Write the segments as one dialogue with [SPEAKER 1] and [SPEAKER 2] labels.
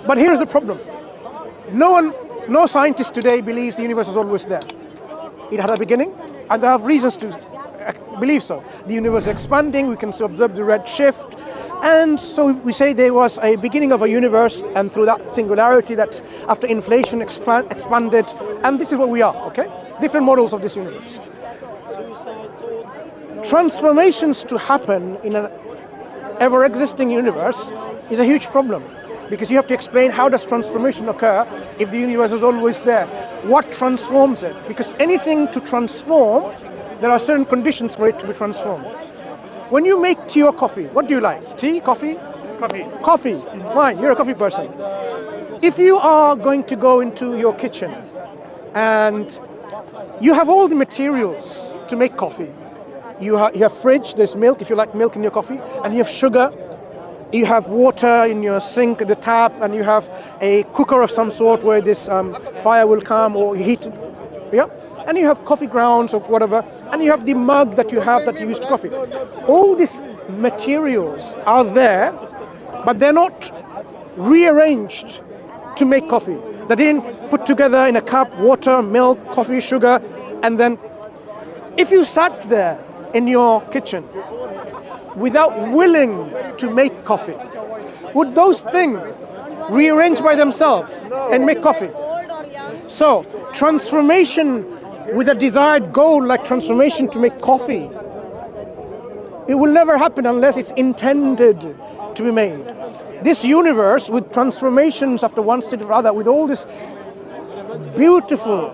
[SPEAKER 1] But here's the problem. No scientist today believes the universe is always there. It had a beginning, and they have reasons to believe so. The universe is expanding, we can observe the red shift, and so we say there was a beginning of a universe, and through that singularity that after inflation expanded, and this is what we are, okay? Different models of this universe. Transformations to happen in an ever-existing universe is a huge problem, because you have to explain how does transformation occur if the universe is always there. What transforms it? Because anything to transform, there are certain conditions for it to be transformed. When you make tea or coffee, what do you like? Tea, coffee?
[SPEAKER 2] Coffee.
[SPEAKER 1] Coffee, fine, you're a coffee person. If you are going to go into your kitchen and you have all the materials to make coffee, you have fridge, there's milk, if you like milk in your coffee, and you have sugar, you have water in your sink, the tap, and you have a cooker of some sort where this fire will come or heat, yeah? And you have coffee grounds or whatever, and you have the mug that you use to coffee. All these materials are there, but they're not rearranged to make coffee. They didn't put together in a cup, water, milk, coffee, sugar, and then if you sat there in your kitchen without willing to make coffee, would those things rearrange by themselves and make coffee? So transformation with a desired goal like transformation to make coffee, it will never happen unless it's intended to be made. This universe with transformations after one state or other, with all this beautiful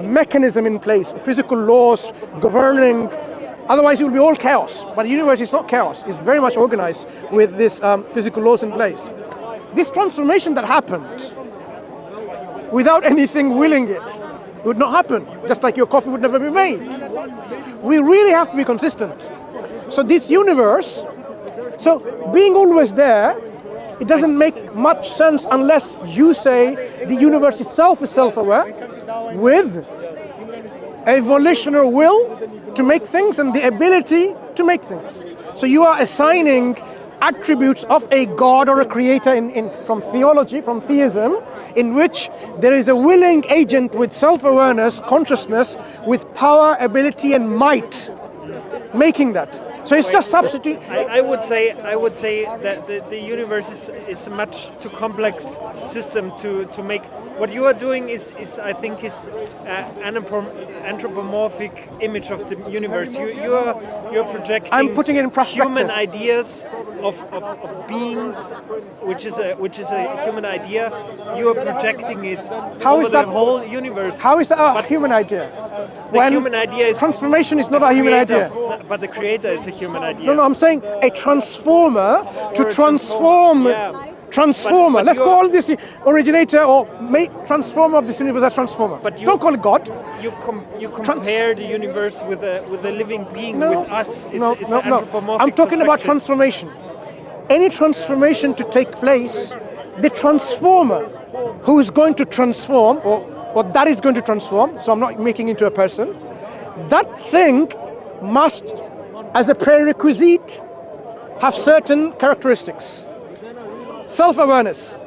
[SPEAKER 1] mechanism in place, physical laws governing, otherwise it will be all chaos. But the universe is not chaos, it's very much organized with this physical laws in place. This transformation that happened without anything willing it would not happen, just like your coffee would never be made. We really have to be consistent. So this universe, so being always there, it doesn't make much sense unless you say the universe itself is self-aware with a volitional will to make things and the ability to make things. So you are assigning attributes of a God or a creator from theology, from theism, in which there is a willing agent with self-awareness, consciousness, with power, ability and might, making that. So it's just substitute.
[SPEAKER 2] I would say that the universe is a much too complex system to make. What you are doing is I think anthropomorphic image of the universe. You're projecting.
[SPEAKER 1] I'm putting it in perspective.
[SPEAKER 2] Human ideas of beings, which is a human idea. You are projecting it over the whole universe.
[SPEAKER 1] How is that a human idea?
[SPEAKER 2] The human idea is
[SPEAKER 1] transformation is not a human idea.
[SPEAKER 2] But the creator is a human idea.
[SPEAKER 1] No, I'm saying a transformer to transform. Transformer. Let's call this originator or transformer of this universe a transformer. But don't call it God.
[SPEAKER 2] You compare the universe with a living being, with us. It's anthropomorphic.
[SPEAKER 1] I'm talking about transformation. Any transformation to take place, the transformer who is going to transform, or that is going to transform, so I'm not making into a person, that thing must, as a prerequisite, have certain characteristics. Self-awareness.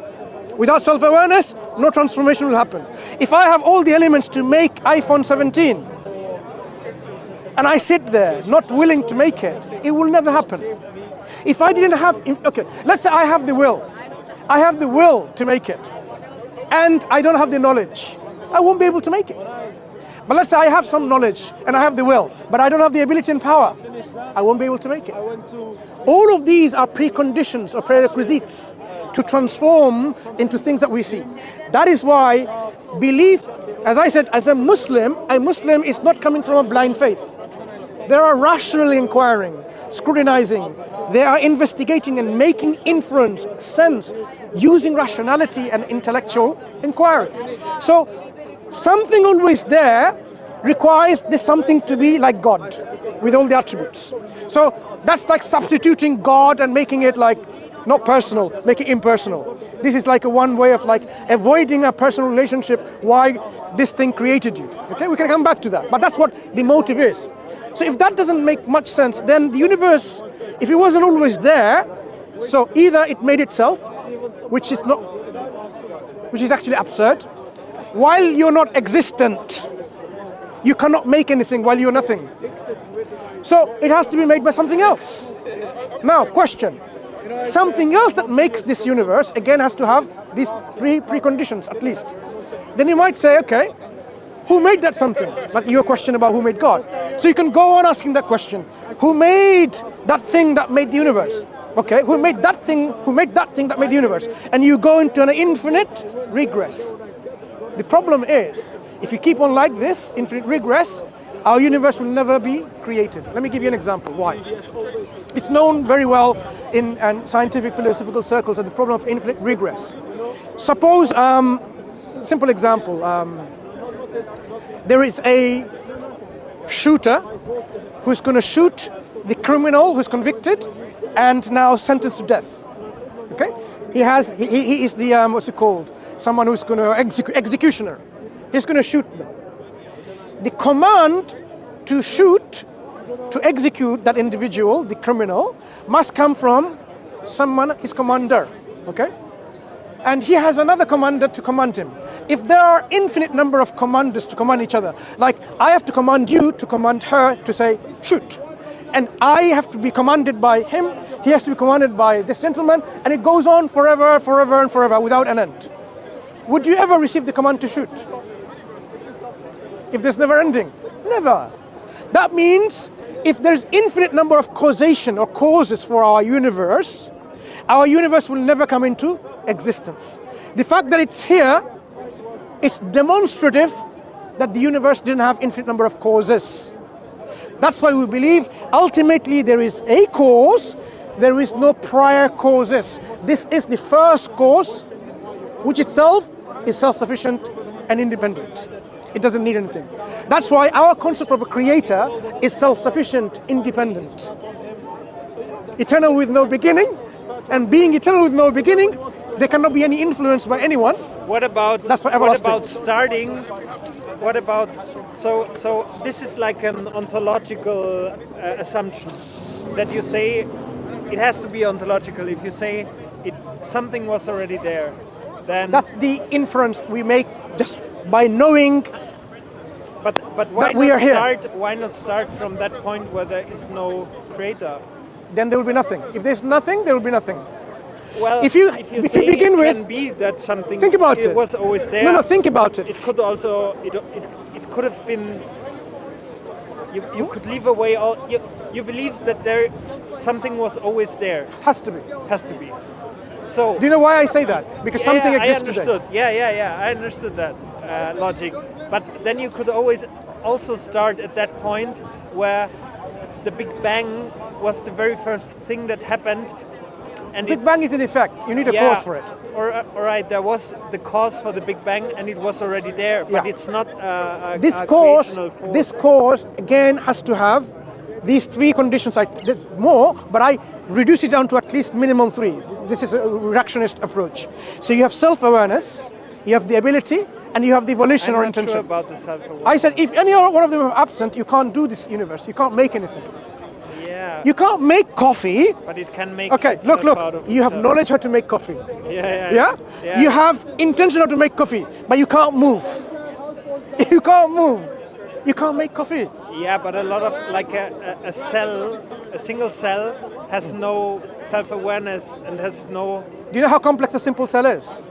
[SPEAKER 1] Without self-awareness, no transformation will happen. If I have all the elements to make iPhone 17, and I sit there not willing to make it, it will never happen. If I didn't have, okay, let's say I have the will. I have the will to make it, and I don't have the knowledge. I won't be able to make it. But let's say I have some knowledge and I have the will, but I don't have the ability and power. I won't be able to make it. All of these are preconditions or prerequisites to transform into things that we see. That is why belief, as I said, as a Muslim is not coming from a blind faith. They are rationally inquiring, scrutinizing. They are investigating and making inference, sense, using rationality and intellectual inquiry. So something always there requires this something to be like God with all the attributes. So that's like substituting God and making it like not personal, make it impersonal. This is like a one way of like avoiding a personal relationship, why this thing created you. Okay, we can come back to that, but that's what the motive is. So if that doesn't make much sense, then the universe, if it wasn't always there, so either it made itself, which is not which is actually absurd. While you're not existent, you cannot make anything while you're nothing. So it has to be made by something else. Now, question. Something else that makes this universe, again, has to have these three preconditions at least. Then you might say, okay, who made that something? Like your question about who made God. So you can go on asking that question. Who made that thing that made the universe? Okay, who made that thing that made the universe? And you go into an infinite regress. The problem is, if you keep on like this, infinite regress, our universe will never be created. Let me give you an example. Why? It's known very well in scientific philosophical circles as the problem of infinite regress. Suppose, simple example, there is a shooter who's going to shoot the criminal who's convicted and now sentenced to death. Okay? He is the, what's it called? Someone who's going to executioner. He's going to shoot them. The command to shoot, to execute that individual, the criminal, must come from someone, his commander, okay? And he has another commander to command him. If there are infinite number of commanders to command each other, like I have to command you to command her to say, shoot. And I have to be commanded by him, he has to be commanded by this gentleman, and it goes on forever and forever without an end. Would you ever receive the command to shoot? If there's never ending? Never. That means if there's infinite number of causation or causes for our universe will never come into existence. The fact that it's here, it's demonstrative that the universe didn't have infinite number of causes. That's why we believe ultimately there is a cause, there is no prior causes. This is the first cause, which itself is self-sufficient and independent. It doesn't need anything. That's why our concept of a creator is self-sufficient, independent. Eternal with no beginning, and being eternal with no beginning, there cannot be any influence by anyone.
[SPEAKER 2] What about starting? What about so this is like an ontological assumption that you say it has to be ontological. If you say something was already there, then
[SPEAKER 1] that's the inference we make just by knowing.
[SPEAKER 2] But why
[SPEAKER 1] that we are here.
[SPEAKER 2] Why not start from that point where there is no creator?
[SPEAKER 1] Then there will be nothing. If there's nothing, there will be nothing.
[SPEAKER 2] Well,
[SPEAKER 1] if you begin with,
[SPEAKER 2] can be that something.
[SPEAKER 1] Think about it.
[SPEAKER 2] Was always there.
[SPEAKER 1] No, think about it.
[SPEAKER 2] It could also. It could have been. You could leave away all. You believe that something was always there.
[SPEAKER 1] Has to be.
[SPEAKER 2] Has to be. So.
[SPEAKER 1] Do you know why I say that? Because something exists
[SPEAKER 2] I understood.
[SPEAKER 1] Today.
[SPEAKER 2] Yeah. I understood that logic. But then you could always also start at that point where the Big Bang was the very first thing that happened. And
[SPEAKER 1] Big Bang is an effect. You need a cause for it.
[SPEAKER 2] All right, there was the cause for the Big Bang, and it was already there. But it's not
[SPEAKER 1] this
[SPEAKER 2] a
[SPEAKER 1] cause.
[SPEAKER 2] creational force.
[SPEAKER 1] This cause again has to have these three conditions. There's more, but I reduce it down to at least minimum three. This is a reductionist approach. So you have self-awareness, you have the ability, and you have the volition or intention.
[SPEAKER 2] I'm not sure about the self-awareness.
[SPEAKER 1] I said if any one of them are absent, you can't do this universe. You can't make anything.
[SPEAKER 2] Yeah.
[SPEAKER 1] You can't make coffee.
[SPEAKER 2] But it can make.
[SPEAKER 1] Okay, look. You have knowledge how to make coffee.
[SPEAKER 2] Yeah.
[SPEAKER 1] You have intention how to make coffee, but you can't move. You can't move. You can't make coffee.
[SPEAKER 2] Yeah, but a lot of like a cell, a single cell has no self-awareness and has no.
[SPEAKER 1] Do you know how complex a simple cell is?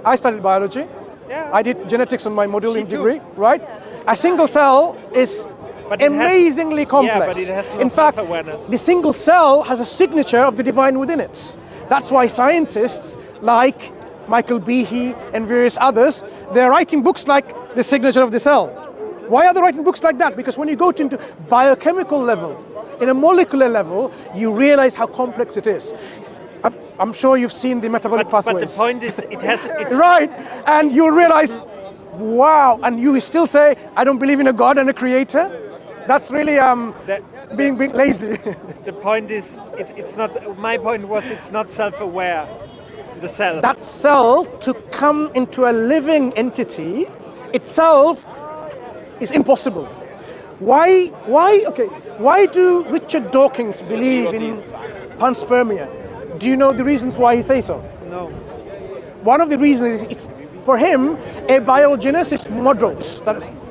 [SPEAKER 1] I studied biology.
[SPEAKER 2] Yeah.
[SPEAKER 1] I did genetics on my moduling degree, right? A single cell is amazingly complex.
[SPEAKER 2] Yeah, but it has no
[SPEAKER 1] In fact,
[SPEAKER 2] self-awareness.
[SPEAKER 1] the single cell has a signature of the divine within it. That's why scientists like Michael Behe and various others, they're writing books like The Signature of the Cell. Why are they writing books like that? Because when you go into biochemical level, in a molecular level, you realize how complex it is. I'm sure you've seen the metabolic pathways.
[SPEAKER 2] But the point is, it's
[SPEAKER 1] right, and you'll realize, wow, and you still say, I don't believe in a God and a creator? That's really being lazy.
[SPEAKER 2] The point is, it's not, my point was it's not self-aware, the cell.
[SPEAKER 1] That cell, to come into a living entity, itself is impossible. Why do Richard Dawkins believe in panspermia? Do you know the reasons why he says so?
[SPEAKER 2] No.
[SPEAKER 1] One of the reasons is for him, abiogenesis models,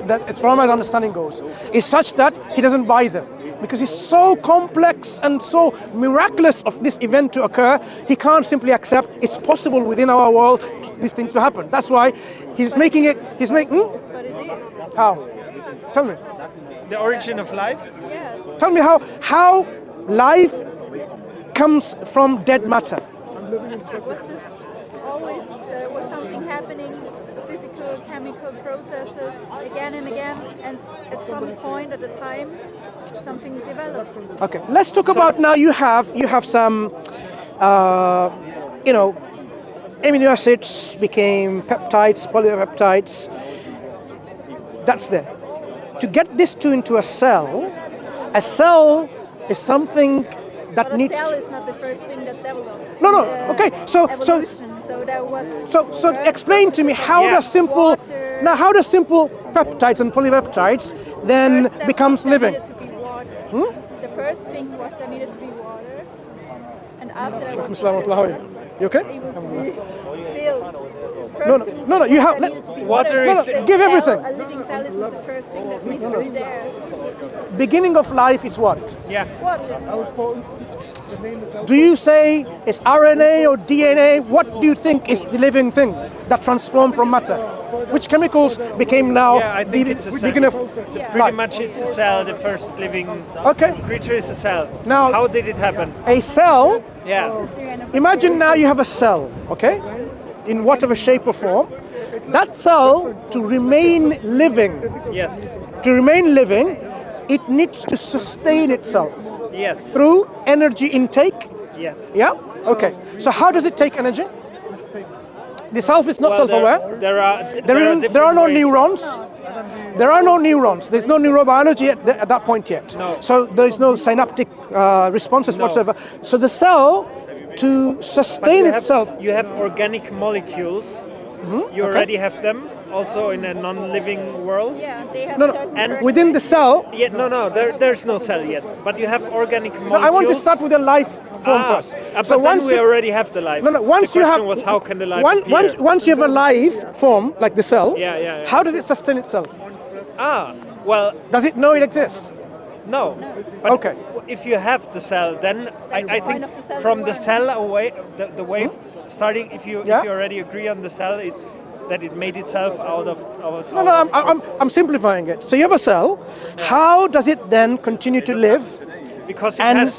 [SPEAKER 1] that as far as understanding goes, is such that he doesn't buy them. Because it's so complex and so miraculous of this event to occur, he can't simply accept it's possible within our world these things to happen. That's why he's making it,
[SPEAKER 3] But it is.
[SPEAKER 1] How? Tell me.
[SPEAKER 2] The origin of life?
[SPEAKER 3] Yeah.
[SPEAKER 1] Tell me how life comes from dead matter.
[SPEAKER 3] It was just always, there was something happening, physical, chemical processes, again and again, and at some point at a time, something developed.
[SPEAKER 1] Okay, let's talk about now. You have some, amino acids became peptides, polypeptides. That's there. To get this into a cell is something that
[SPEAKER 3] But a
[SPEAKER 1] needs.
[SPEAKER 3] cell is not the first thing that developed.
[SPEAKER 1] No.
[SPEAKER 3] The
[SPEAKER 1] Okay, so
[SPEAKER 3] evolution. So there was.
[SPEAKER 1] so explain to me how
[SPEAKER 2] Yeah.
[SPEAKER 1] does simple
[SPEAKER 3] Water.
[SPEAKER 1] now how does simple peptides and polypeptides then
[SPEAKER 3] First step
[SPEAKER 1] becomes
[SPEAKER 3] was there
[SPEAKER 1] living?
[SPEAKER 3] needed to be water. The first thing was there needed to be water, and after that was
[SPEAKER 1] You okay?
[SPEAKER 3] able to be built.
[SPEAKER 1] No, you have-
[SPEAKER 3] There needed to be
[SPEAKER 2] Water
[SPEAKER 3] water.
[SPEAKER 2] is-
[SPEAKER 1] give
[SPEAKER 3] Cell,
[SPEAKER 1] everything.
[SPEAKER 3] A living cell is not the first thing that needs to be there.
[SPEAKER 1] Beginning of life is what?
[SPEAKER 2] Yeah.
[SPEAKER 3] Water.
[SPEAKER 1] Do you say it's RNA or DNA? What do you think is the living thing that transformed from matter? Which chemicals became now
[SPEAKER 2] Yeah, I think it's a cell.
[SPEAKER 1] beginning of
[SPEAKER 2] Pretty
[SPEAKER 1] life?
[SPEAKER 2] much it's a cell, the first living
[SPEAKER 1] Okay.
[SPEAKER 2] creature is a cell.
[SPEAKER 1] Now-
[SPEAKER 2] how did it happen?
[SPEAKER 1] A cell.
[SPEAKER 2] Yeah.
[SPEAKER 1] Imagine now you have a cell, okay, in whatever shape or form. That cell, to remain living,
[SPEAKER 2] Yes.
[SPEAKER 1] it needs to sustain itself
[SPEAKER 2] Yes.
[SPEAKER 1] through energy intake.
[SPEAKER 2] Yes.
[SPEAKER 1] Yeah. Okay. So how does it take energy? The self is not
[SPEAKER 2] Well,
[SPEAKER 1] self-aware.
[SPEAKER 2] there are
[SPEAKER 1] There are
[SPEAKER 2] different
[SPEAKER 1] no
[SPEAKER 2] ways.
[SPEAKER 1] neurons. There are no neurons. There's no neurobiology at that point yet.
[SPEAKER 2] No.
[SPEAKER 1] So there is no synaptic responses
[SPEAKER 2] No.
[SPEAKER 1] whatsoever. So the cell, to sustain itself,
[SPEAKER 2] You have organic molecules. You already have them also in a non-living world.
[SPEAKER 3] Yeah, they have
[SPEAKER 1] No, no,
[SPEAKER 3] certain
[SPEAKER 2] and
[SPEAKER 1] within the cell.
[SPEAKER 2] Yeah, no, there's no cell yet. But you have organic molecules.
[SPEAKER 1] I want to start with the life form first.
[SPEAKER 2] But then we already have the life.
[SPEAKER 1] Once
[SPEAKER 2] the
[SPEAKER 1] you
[SPEAKER 2] question
[SPEAKER 1] have
[SPEAKER 2] was how can the life appear?
[SPEAKER 1] once you have a life form like the cell,
[SPEAKER 2] Yeah.
[SPEAKER 1] how does it sustain itself?
[SPEAKER 2] Well,
[SPEAKER 1] Does it know it exists?
[SPEAKER 2] no. But
[SPEAKER 1] Okay.
[SPEAKER 2] if you have the cell, then I
[SPEAKER 3] the point
[SPEAKER 2] think
[SPEAKER 3] of the cell
[SPEAKER 2] from
[SPEAKER 3] to
[SPEAKER 2] the
[SPEAKER 3] work.
[SPEAKER 2] cell away, the wave starting. If you
[SPEAKER 1] Yeah.
[SPEAKER 2] already agree on the cell, that it made itself out of.
[SPEAKER 1] No, I'm simplifying it. So you have a cell. How does it then continue to live?
[SPEAKER 2] Because
[SPEAKER 1] And-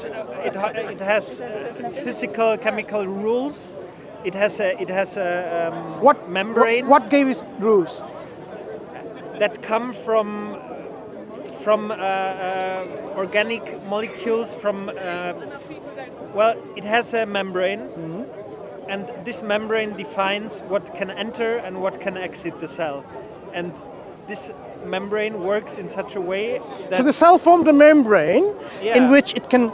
[SPEAKER 2] it has physical chemical rules. It has a membrane
[SPEAKER 1] What gave it rules?
[SPEAKER 2] that come from organic molecules from. It has a membrane. And this membrane defines what can enter and what can exit the cell. And this membrane works in such a way that...
[SPEAKER 1] So the cell formed a membrane in
[SPEAKER 2] Yeah.
[SPEAKER 1] which it can,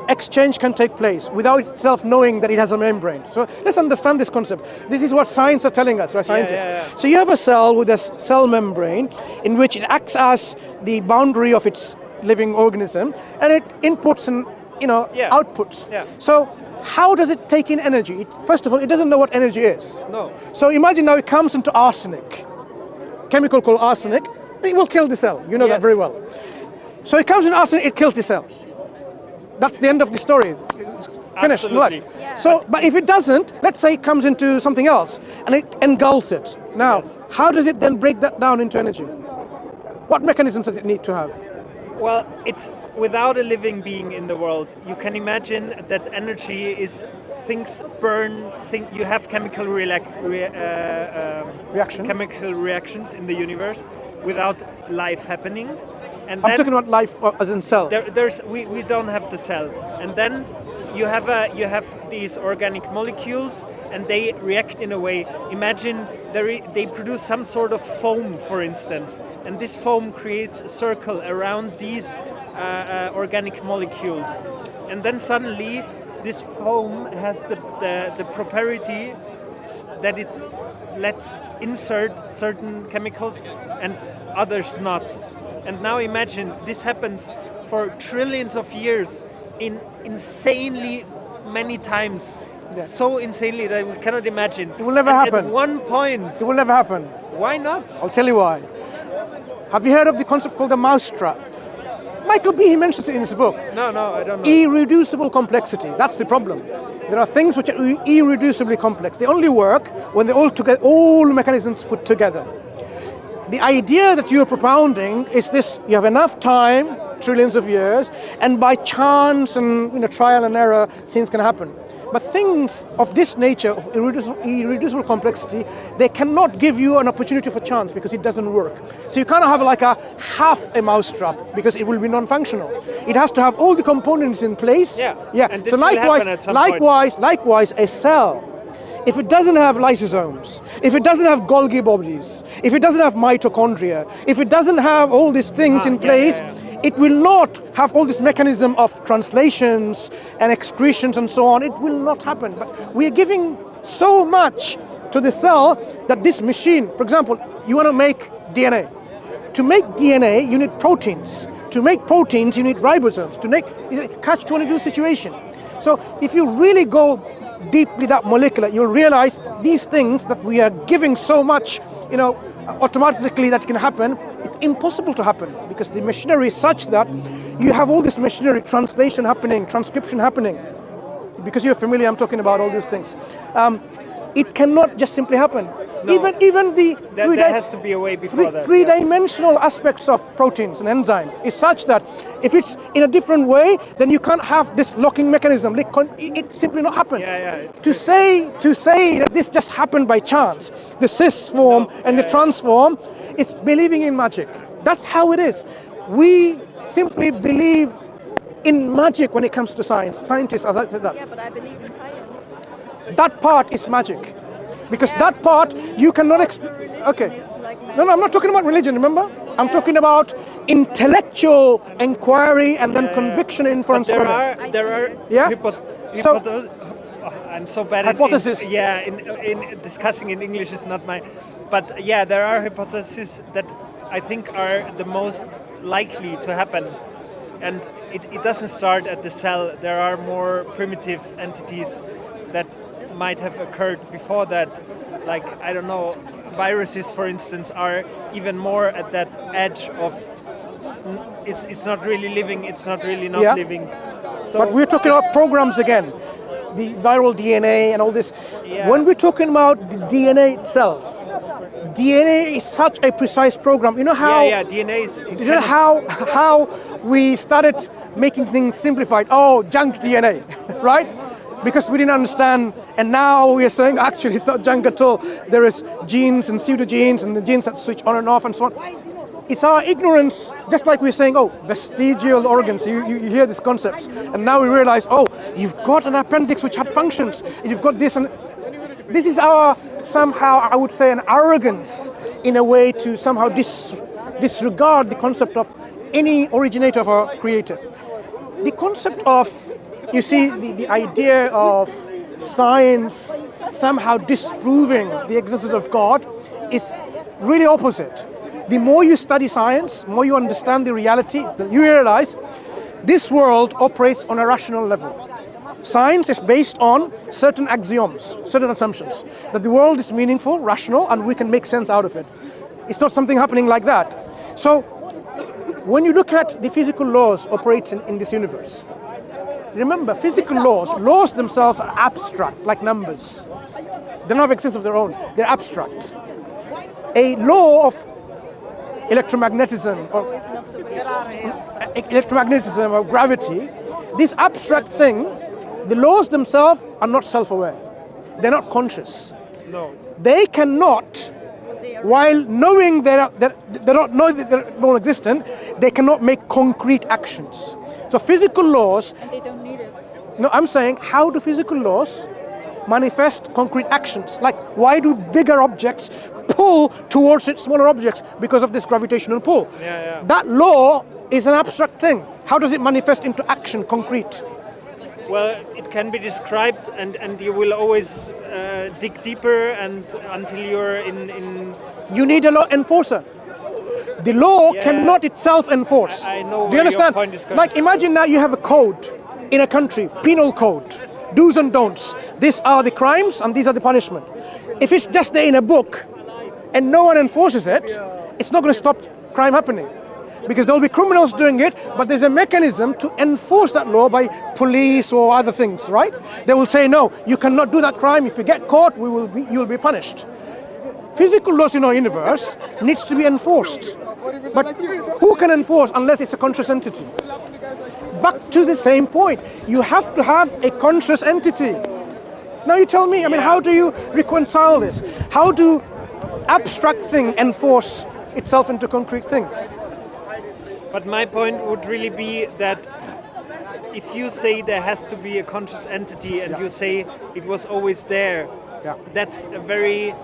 [SPEAKER 1] exchange can take place without itself knowing that it has a membrane. So let's understand this concept. This is what science are telling us, right, scientists?
[SPEAKER 2] yeah.
[SPEAKER 1] So you have a cell with a cell membrane in which it acts as the boundary of its living organism, and it inputs and outputs.
[SPEAKER 2] Yeah.
[SPEAKER 1] So how does it take in energy? First of all, it doesn't know what energy is.
[SPEAKER 2] No.
[SPEAKER 1] So imagine now it comes into arsenic, chemical called arsenic. It will kill the cell. You know that
[SPEAKER 2] Yes.
[SPEAKER 1] very well. So it comes in arsenic, it kills the cell. That's the end of the story. Finished.
[SPEAKER 2] Absolutely.
[SPEAKER 1] Right. So, but if it doesn't, let's say it comes into something else and it engulfs it. Now, how does it then break that down into energy? What mechanisms does it need to have?
[SPEAKER 2] Well, it's without a living being in the world. You can imagine that energy is things burn. You have chemical chemical reactions in the universe without life happening. And
[SPEAKER 1] I'm talking about life as in cell.
[SPEAKER 2] we don't have the cell, and then you have these organic molecules, and they react in a way. Imagine they produce some sort of foam, for instance, and this foam creates a circle around these organic molecules, and then suddenly this foam has the property that it lets insert certain chemicals and others not. And now imagine this happens for trillions of years in insanely many times. so insanely that we cannot imagine.
[SPEAKER 1] It will never happen.
[SPEAKER 2] At one point.
[SPEAKER 1] It will never happen.
[SPEAKER 2] Why not?
[SPEAKER 1] I'll tell you why. Have you heard of the concept called the mousetrap? Michael B. he mentions it in his book.
[SPEAKER 2] No, I don't know.
[SPEAKER 1] Irreducible complexity. That's the problem. There are things which are irreducibly complex. They only work when they're all mechanisms put together. The idea that you're propounding is this: you have enough time, trillions of years, and by chance and trial and error, things can happen. But things of this nature, of irreducible complexity, they cannot give you an opportunity for chance because it doesn't work. So you can't have like a half a mousetrap because it will be non-functional. It has to have all the components in place.
[SPEAKER 2] Yeah.
[SPEAKER 1] And so likewise, a cell, if it doesn't have lysosomes, if it doesn't have Golgi bodies, if it doesn't have mitochondria, if it doesn't have all these things in place, it will not have all this mechanism of translations and excretions and so on. It will not happen. But we are giving so much to the cell that this machine, for example, you want to make DNA. To make DNA, you need proteins. To make proteins, you need ribosomes. It's a catch-22 situation. So if you really go deeply that molecular, you'll realize these things that we are giving so much, automatically that can happen, it's impossible to happen because the machinery is such that you have all this machinery, translation happening, transcription happening. Because you're familiar, I'm talking about all these things. It cannot just simply happen.
[SPEAKER 2] No.
[SPEAKER 1] Even
[SPEAKER 2] there has to be a way before that.
[SPEAKER 1] Three-dimensional aspects of proteins and enzyme is such that if it's in a different way, then you can't have this locking mechanism. It simply not happen. To say that this just happened by chance, the cis form and the trans form, it's believing in magic. That's how it is. We simply believe in magic when it comes to science. Scientists, as I said that.
[SPEAKER 3] Yeah, but I believe in science.
[SPEAKER 1] That part is magic. Because that part you cannot explain. Okay. No, I'm not talking about religion, remember? I'm talking about intellectual inquiry and then conviction inference.
[SPEAKER 2] There are I'm so bad
[SPEAKER 1] hypothesis.
[SPEAKER 2] in discussing in English is not my. But there are hypotheses that I think are the most likely to happen. And it doesn't start at the cell. There are more primitive entities that might have occurred before that. Like, I don't know, viruses, for instance, are even more at that edge of it's not really living, it's not really not living. So
[SPEAKER 1] but we're talking about programs again. The viral DNA and all this. Yeah. When we're talking about the DNA itself, DNA is such a precise program. You know how?
[SPEAKER 2] DNA is.
[SPEAKER 1] You know how we started making things simplified. Oh, junk DNA, right? Because we didn't understand, and now we are saying actually it's not junk at all. There is genes and pseudogenes, and the genes that switch on and off and so on. It's our ignorance, just like we're saying, vestigial organs. You hear these concepts, and now we realize, you've got an appendix which had functions, and you've got this, and this is our, somehow, I would say, an arrogance in a way to somehow disregard the concept of any originator of our creator. The concept of, you see, the idea of science somehow disproving the existence of God is really opposite. The more you study science, the more you understand the reality, that you realize this world operates on a rational level. Science is based on certain axioms, certain assumptions, that the world is meaningful, rational, and we can make sense out of it. It's not something happening like that. So, when you look at the physical laws operating in this universe, remember, physical laws themselves are abstract, like numbers. They don't have existence of their own, they're abstract. A law of electromagnetism or gravity, this abstract thing, the laws themselves are not self-aware. They're not conscious.
[SPEAKER 2] No.
[SPEAKER 1] They cannot, while knowing they don't know that they're non-existent, they cannot make concrete actions. So physical laws...
[SPEAKER 3] And they don't need it.
[SPEAKER 1] No, I'm saying, how do physical laws manifest concrete actions? Like, why do bigger objects pull towards smaller objects? Because of this gravitational pull. That law is an abstract thing. How does it manifest into action, concrete?
[SPEAKER 2] Well, it can be described, and you will always dig deeper and until you're in...
[SPEAKER 1] You need a law enforcer. The law cannot itself enforce.
[SPEAKER 2] I know.
[SPEAKER 1] Do you understand?
[SPEAKER 2] Your point is going.
[SPEAKER 1] Like, imagine now you have a code in a country, penal code. do's and don'ts. These are the crimes and these are the punishment. If it's just there in a book and no one enforces it, it's not going to stop crime happening. Because there will be criminals doing it, but there's a mechanism to enforce that law by police or other things, right? They will say, no, you cannot do that crime. If you get caught, you will be punished. Physical laws in our universe needs to be enforced. But who can enforce unless it's a conscious entity? Back to the same point. You have to have a conscious entity. Now you tell me, how do you reconcile this? How do abstract things enforce itself into concrete things?
[SPEAKER 2] But my point would really be that if you say there has to be a conscious entity and you say it was always there, that's a very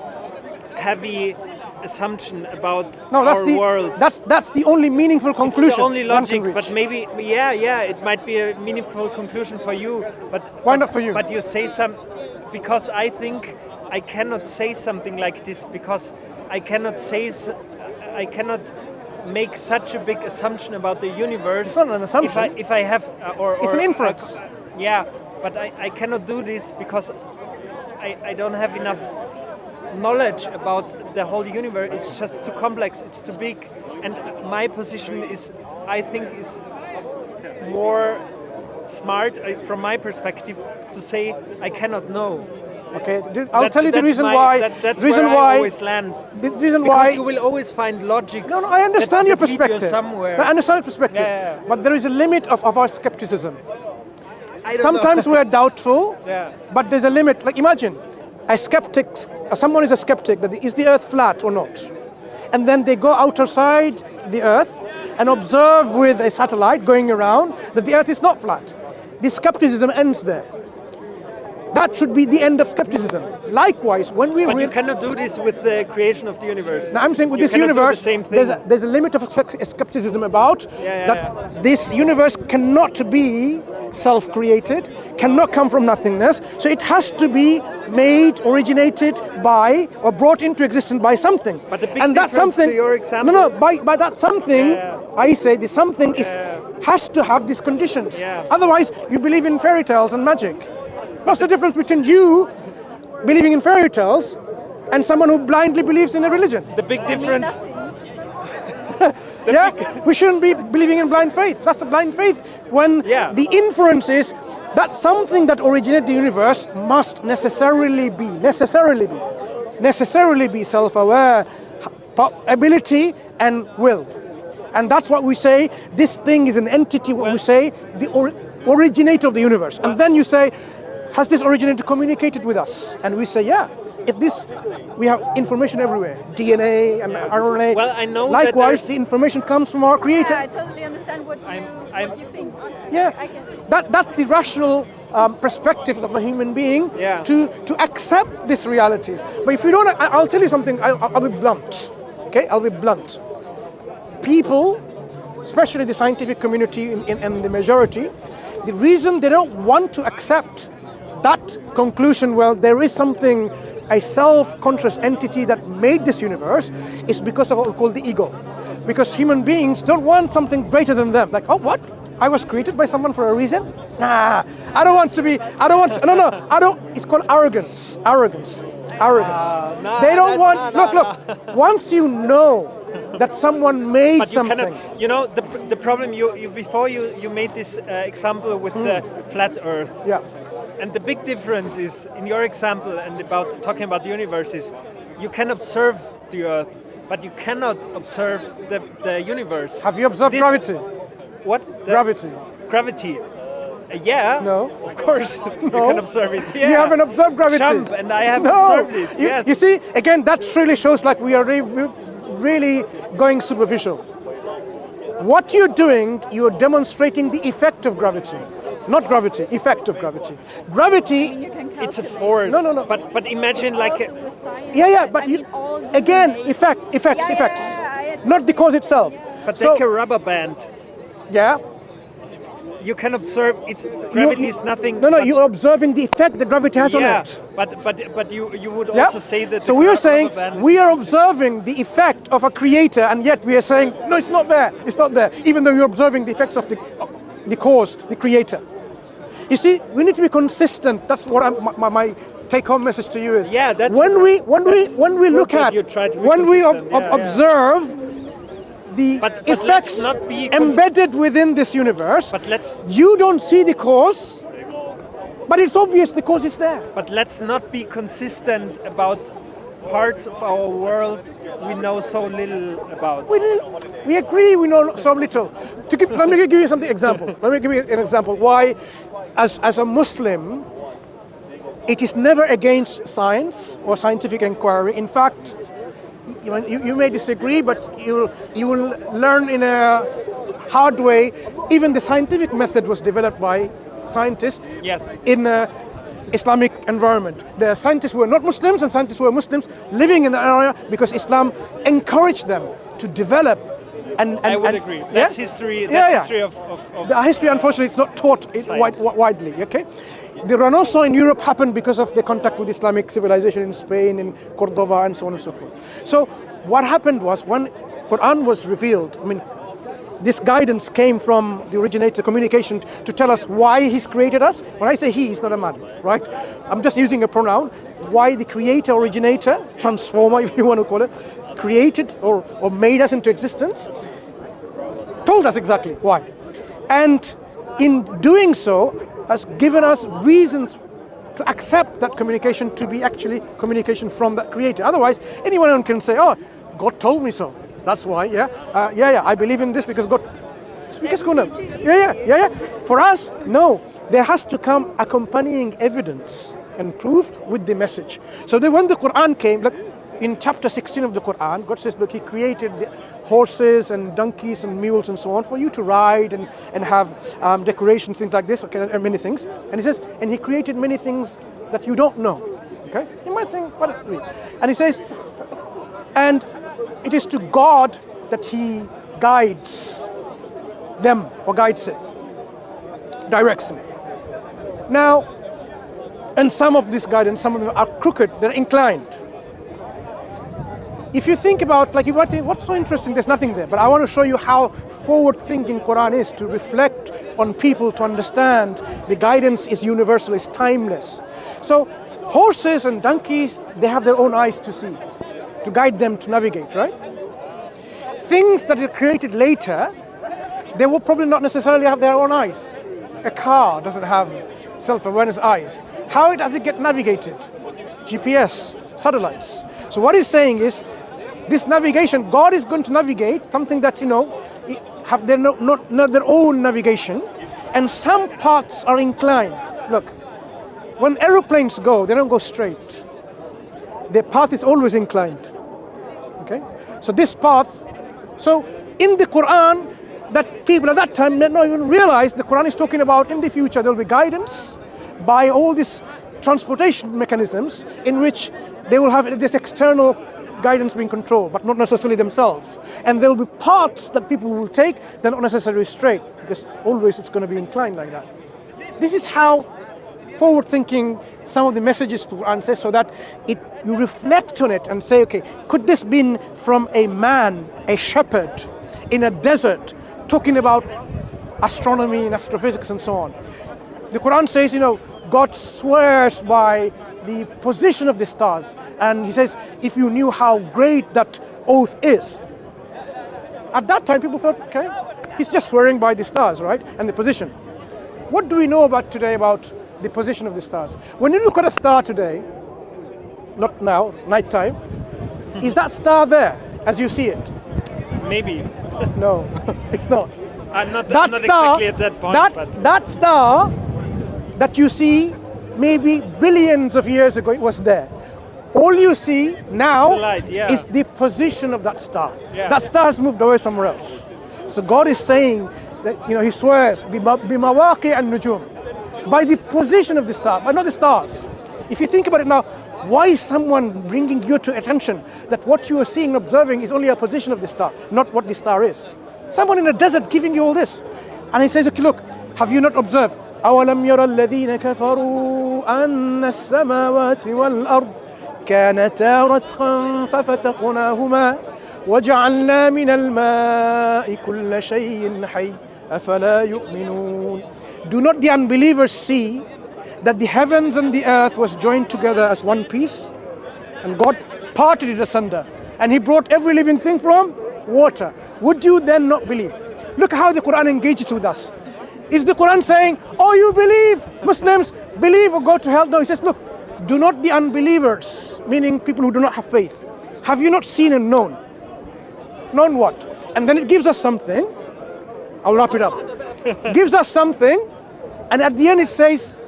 [SPEAKER 2] heavy assumption about our world.
[SPEAKER 1] That's the only meaningful conclusion.
[SPEAKER 2] It's the only logic, but maybe, it might be a meaningful conclusion for you. But
[SPEAKER 1] why not for you?
[SPEAKER 2] But you say because I think I cannot say something like this because I cannot make such a big assumption about the universe.
[SPEAKER 1] It's not an assumption.
[SPEAKER 2] If I have,
[SPEAKER 1] it's an inference.
[SPEAKER 2] But I cannot do this because I don't have enough knowledge about the whole universe. It's just too complex. It's too big. And my position is, I think, is more smart from my perspective to say I cannot know.
[SPEAKER 1] Okay, I'll tell you the reason why.
[SPEAKER 2] That's where I always land.
[SPEAKER 1] The reason
[SPEAKER 2] because
[SPEAKER 1] why
[SPEAKER 2] you will always find logics.
[SPEAKER 1] No, I understand your
[SPEAKER 2] that lead you
[SPEAKER 1] perspective.
[SPEAKER 2] somewhere.
[SPEAKER 1] I understand your perspective.
[SPEAKER 2] Yeah.
[SPEAKER 1] But there is a limit of our skepticism.
[SPEAKER 2] Sometimes
[SPEAKER 1] we're doubtful,
[SPEAKER 2] yeah.
[SPEAKER 1] But there's a limit. Like imagine, someone is a skeptic that is the Earth flat or not, and then they go outside the Earth and observe with a satellite going around that the Earth is not flat. The skepticism ends there. That should be the end of skepticism. Likewise, when we
[SPEAKER 2] But you cannot do this with the creation of the universe.
[SPEAKER 1] Now I'm saying with
[SPEAKER 2] you
[SPEAKER 1] this universe,
[SPEAKER 2] the same thing.
[SPEAKER 1] there's a limit of skepticism about that this universe cannot be self-created, cannot come from nothingness. So it has to be made, originated by, or brought into existence by something.
[SPEAKER 2] But the big
[SPEAKER 1] and that
[SPEAKER 2] difference
[SPEAKER 1] something,
[SPEAKER 2] to your example...
[SPEAKER 1] No, by that something, I say the something has to have these conditions.
[SPEAKER 2] Yeah.
[SPEAKER 1] Otherwise, you believe in fairy tales and magic. What's the difference between you believing in fairy tales and someone who blindly believes in a religion?
[SPEAKER 2] The big difference...
[SPEAKER 1] We shouldn't be believing in blind faith. That's a blind faith when the inference is that something that originated the universe must necessarily be self-aware, ability and will. And that's what we say, this thing is an entity, we say, the originator of the universe. And then you say, has this originator communicated with us? And we say, we have information everywhere, DNA and RNA.
[SPEAKER 2] Well, I know
[SPEAKER 1] likewise, the information comes from our creator.
[SPEAKER 3] Yeah, I totally understand what you think.
[SPEAKER 1] Yeah, that's the rational perspective of a human being to accept this reality. But if you don't, I'll tell you something, I'll be blunt. Okay, I'll be blunt. People, especially the scientific community and the majority, the reason they don't want to accept that conclusion, well, there is something, a self-conscious entity that made this universe, is because of what we call the ego. Because human beings don't want something greater than them. Like, oh, what? I was created by someone for a reason? Nah, I don't want, it's called arrogance. They don't want, look, once you know that someone made something.
[SPEAKER 2] Cannot, the problem, before you made this example with the flat earth.
[SPEAKER 1] Yeah.
[SPEAKER 2] And the big difference is, in your example and about talking about the universe, is you can observe the earth, but you cannot observe the universe.
[SPEAKER 1] Have you observed gravity?
[SPEAKER 2] What?
[SPEAKER 1] Gravity.
[SPEAKER 2] Gravity. Yeah.
[SPEAKER 1] No.
[SPEAKER 2] Of course. You can observe it. Yeah.
[SPEAKER 1] You haven't observed gravity.
[SPEAKER 2] Jump, and I have observed it. Yes.
[SPEAKER 1] You see, again, that really shows like we are really going superficial. What you're doing, you're demonstrating the effect of gravity. Not gravity, effect of gravity. Gravity,
[SPEAKER 2] it's a force.
[SPEAKER 1] No.
[SPEAKER 2] But imagine like
[SPEAKER 1] but effects. Not the cause itself.
[SPEAKER 2] But take a rubber band.
[SPEAKER 1] Yeah.
[SPEAKER 2] You can observe gravity is nothing.
[SPEAKER 1] No, you're observing the effect that gravity has on it.
[SPEAKER 2] But you would also say that.
[SPEAKER 1] So we are saying we are observing the effect of a creator, and yet we are saying no, it's not there. It's not there. Even though you're observing the effects of the cause, the creator. You see, we need to be consistent. That's what my take-home message to you is.
[SPEAKER 2] Yeah, that's
[SPEAKER 1] when we look
[SPEAKER 2] that
[SPEAKER 1] at,
[SPEAKER 2] you try to be
[SPEAKER 1] when we
[SPEAKER 2] consistent. Yeah, yeah.
[SPEAKER 1] observe the
[SPEAKER 2] But
[SPEAKER 1] effects
[SPEAKER 2] let's not be
[SPEAKER 1] embedded within this universe.
[SPEAKER 2] But let's
[SPEAKER 1] You don't see the cause, but it's obvious the cause is there.
[SPEAKER 2] But let's not be consistent about parts of our world we know so little about.
[SPEAKER 1] We agree we know so little. Let me give you something example. Let me give you an example why, as a Muslim, it is never against science or scientific inquiry. In fact, you may disagree, but you will learn in a hard way. Even the scientific method was developed by scientists in an Islamic environment. There are scientists who are not Muslims and scientists who are Muslims living in the area because Islam encouraged them to develop. And
[SPEAKER 2] I would agree. That's history. That's history of
[SPEAKER 1] the history. Unfortunately, it's not taught widely. Okay, the Renaissance in Europe happened because of the contact with Islamic civilization in Spain, in Cordoba, and so on and so forth. So what happened was when Quran was revealed. I mean, this guidance came from the originator, communication, to tell us why He's created us. When I say He, He's not a man, right? I'm just using a pronoun. Why the creator, originator, transformer, if you want to call it, created or made us into existence, told us exactly why. And in doing so, has given us reasons to accept that communication to be actually communication from that creator. Otherwise, anyone can say, oh, God told me so. That's why, I believe in this because God. Yeah. For us, no. There has to come accompanying evidence and proof with the message. So when the Quran came, like in chapter 16 of the Quran, God says, look, He created the horses and donkeys and mules and so on for you to ride and have decorations, things like this, okay, and many things. And He says, and He created many things that you don't know. Okay? You might think, what? And He says, and it is to God that He guides them or guides it, directs them. Now, and some of this guidance, some of them are crooked, they're inclined. If you think about, like you might think, what's so interesting? There's nothing there. But I want to show you how forward-thinking Quran is to reflect on people to understand the guidance is universal, is timeless. So horses and donkeys, they have their own eyes to see, to guide them to navigate, right? Things that are created later, they will probably not necessarily have their own eyes. A car doesn't have self-awareness eyes. How does it get navigated? GPS, satellites. So what he's saying is, this navigation, God is going to navigate something that's, have their not their own navigation, and some parts are inclined. Look, when aeroplanes go, they don't go straight. Their path is always inclined. Okay? So this path, so in the Quran, that people at that time did not even realize the Quran is talking about in the future there will be guidance by all these transportation mechanisms in which they will have this external guidance being controlled, but not necessarily themselves. And there will be paths that people will take that are not necessarily straight, because always it's going to be inclined like that. This is how forward-thinking some of the messages to Quran says, so that you reflect on it and say, okay, could this been from a man, a shepherd, in a desert, talking about astronomy and astrophysics and so on? The Quran says, God swears by the position of the stars, and He says, if you knew how great that oath is. At that time, people thought, okay, He's just swearing by the stars, right, and the position. What do we know about today about the position of the stars? When you look at a star today, not now, nighttime, is that star there as you see it?
[SPEAKER 2] Maybe.
[SPEAKER 1] No, it's not.
[SPEAKER 2] I'm not exactly at that point.
[SPEAKER 1] That star that you see maybe billions of years ago, it was there. All you see now is the position of that star. Yeah. That star has moved away somewhere else. So God is saying that, He swears, بِمَوَاقِعَ النُّجُومِ, by the position of the star, but not the stars. If you think about it now, why is someone bringing you to attention that what you are seeing and observing is only a position of the star, not what the star is? Someone in a desert giving you all this. And he says, okay, look, have you not observed? أَوَلَمْ يَرَ الَّذِينَ كَفَرُوا أَنَّ السَّمَاوَاتِ وَالْأَرْضِ كَانَتَا رَتْقًا فَفَتَقْنَاهُمَا وَجَعَلْنَا مِنَ الْمَاءِ كُلَّ شَيْءٍ حَيٍّ أَفَلَا يُؤْمِنُونَ. do not the unbelievers see that the heavens and the earth was joined together as one piece, and God parted it asunder, and He brought every living thing from water? Would you then not believe? Look how the Quran engages with us. Is the Quran saying, oh, you believe, Muslims, believe or go to hell? No, He says, look, do not the unbelievers, meaning people who do not have faith, have you not seen and known? Known what? And then it gives us something. I'll wrap it up. Gives us something, and at the end it says,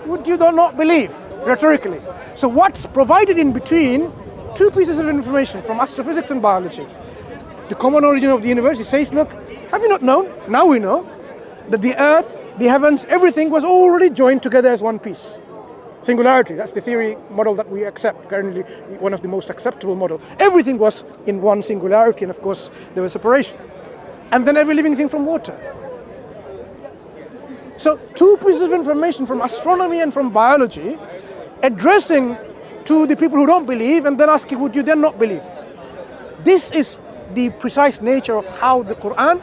[SPEAKER 1] would you not believe? Rhetorically. So what's provided in between, two pieces of information from astrophysics and biology. The common origin of the universe, He says, look, have you not known? Now we know that the earth, the heavens, everything was already joined together as one piece. Singularity, that's the theory model that we accept, currently one of the most acceptable models. Everything was in one singularity, and of course there was separation. And then every living thing from water. So two pieces of information from astronomy and from biology, addressing to the people who don't believe and then asking, would you then not believe? This is the precise nature of how the Quran,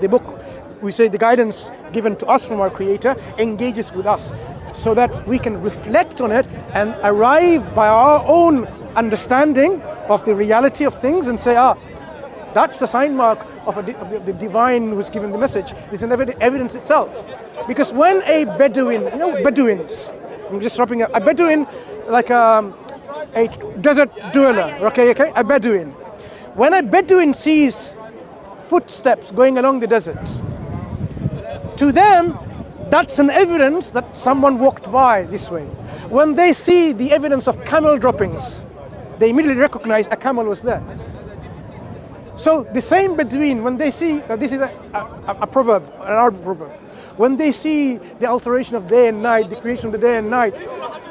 [SPEAKER 1] the book, we say the guidance given to us from our Creator, engages with us, so that we can reflect on it and arrive by our own understanding of the reality of things and say, that's the sign mark of the divine who's given the message. This is evidence itself. Because when a Bedouin, Bedouins, I'm just wrapping up, a Bedouin, like a desert dweller, okay, a Bedouin. When a Bedouin sees footsteps going along the desert, to them, that's an evidence that someone walked by this way. When they see the evidence of camel droppings, they immediately recognize a camel was there. So the same Bedouin, when they see, this is a proverb, an Arabic proverb, when they see the alteration of day and night, the creation of the day and night,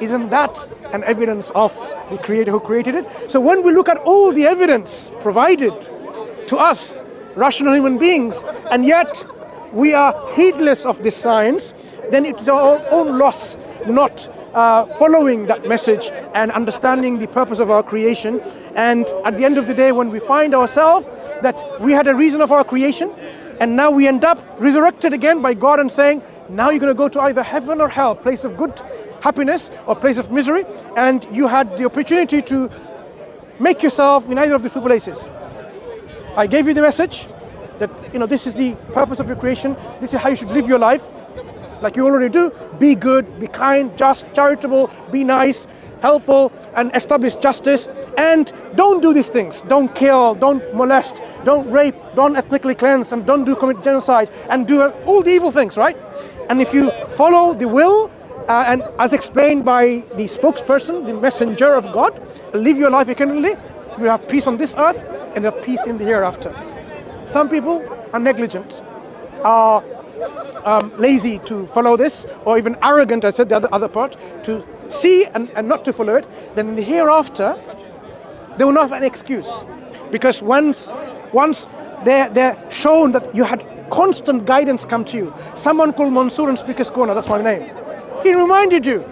[SPEAKER 1] isn't that an evidence of the Creator who created it? So when we look at all the evidence provided to us, rational human beings, and yet we are heedless of this science, then it's our own loss not following that message and understanding the purpose of our creation. And at the end of the day, when we find ourselves that we had a reason of our creation, and now we end up resurrected again by God and saying, now you're going to go to either heaven or hell, place of good happiness or place of misery, and you had the opportunity to make yourself in either of the two places. I gave you the message that this is the purpose of your creation, this is how you should live your life, like you already do. Be good, be kind, just, charitable, be nice, helpful, and establish justice. And don't do these things. Don't kill, don't molest, don't rape, don't ethnically cleanse, and don't commit genocide, and do all the evil things, right? And if you follow the will, and as explained by the spokesperson, the messenger of God, live your life eternally, you have peace on this earth and have peace in the hereafter. Some people are negligent, are lazy to follow this, or even arrogant, I said the other part, to see and not to follow it. Then in the hereafter, they will not have an excuse. Because once they're shown that you had constant guidance come to you. Someone called Mansur in Speaker's Corner, that's my name. He reminded you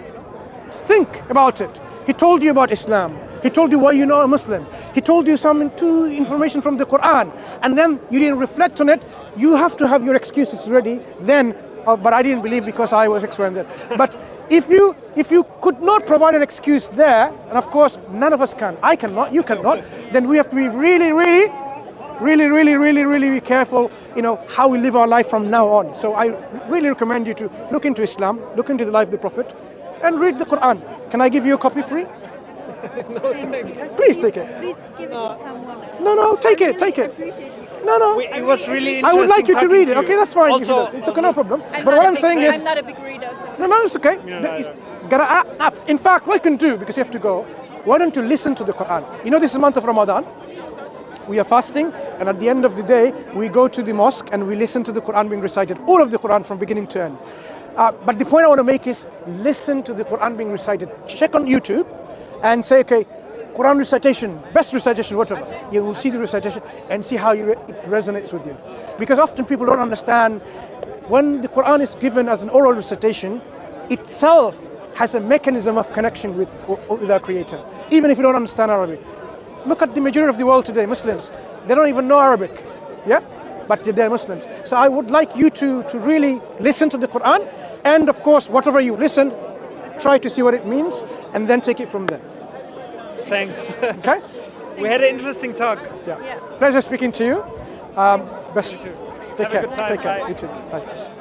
[SPEAKER 1] to think about it. He told you about Islam. He told you why you're not a Muslim. He told you some information from the Quran, and then you didn't reflect on it. You have to have your excuses ready then. But I didn't believe because I was X, Y, and Z. But if you could not provide an excuse there, and of course none of us can, I cannot, you cannot, then we have to be really be careful, how we live our life from now on. So I really recommend you to look into Islam, look into the life of the Prophet, and read the Quran. Can I give you a copy free?
[SPEAKER 2] No,
[SPEAKER 1] Please take it.
[SPEAKER 3] Please give it to someone.
[SPEAKER 1] No, take it. No.
[SPEAKER 2] It was really interesting.
[SPEAKER 1] I would like you to read it. Okay, that's fine.
[SPEAKER 2] Also,
[SPEAKER 1] it's okay, no problem.
[SPEAKER 3] I'm
[SPEAKER 1] But
[SPEAKER 3] not
[SPEAKER 1] what
[SPEAKER 3] a
[SPEAKER 1] I'm
[SPEAKER 3] big
[SPEAKER 1] saying
[SPEAKER 3] reader.
[SPEAKER 1] is,
[SPEAKER 3] I'm not a big reader, so.
[SPEAKER 1] no, it's okay.
[SPEAKER 2] Yeah.
[SPEAKER 1] Get an app. In fact, what you can do, because you have to go, why don't you listen to the Quran? This is the month of Ramadan. We are fasting, and at the end of the day, we go to the mosque and we listen to the Quran being recited, all of the Quran from beginning to end. But the point I want to make is, listen to the Quran being recited. Check on YouTube and say, okay, Quran recitation, best recitation, whatever. You will see the recitation and see how it resonates with you. Because often people don't understand, when the Quran is given as an oral recitation, itself has a mechanism of connection with our Creator, even if you don't understand Arabic. Look at the majority of the world today, Muslims. They don't even know Arabic. Yeah? but they're Muslims. So I would like you to really listen to the Quran, and of course, whatever you listen, try to see what it means, and then take it from there.
[SPEAKER 2] Thanks.
[SPEAKER 1] Okay?
[SPEAKER 2] We had an interesting talk.
[SPEAKER 1] Yeah.
[SPEAKER 3] Yeah.
[SPEAKER 1] Pleasure speaking to you. Best.
[SPEAKER 2] You too.
[SPEAKER 1] Take
[SPEAKER 2] Have a
[SPEAKER 1] care.
[SPEAKER 2] good time.
[SPEAKER 1] Take care.
[SPEAKER 2] Bye.
[SPEAKER 1] You too. Bye.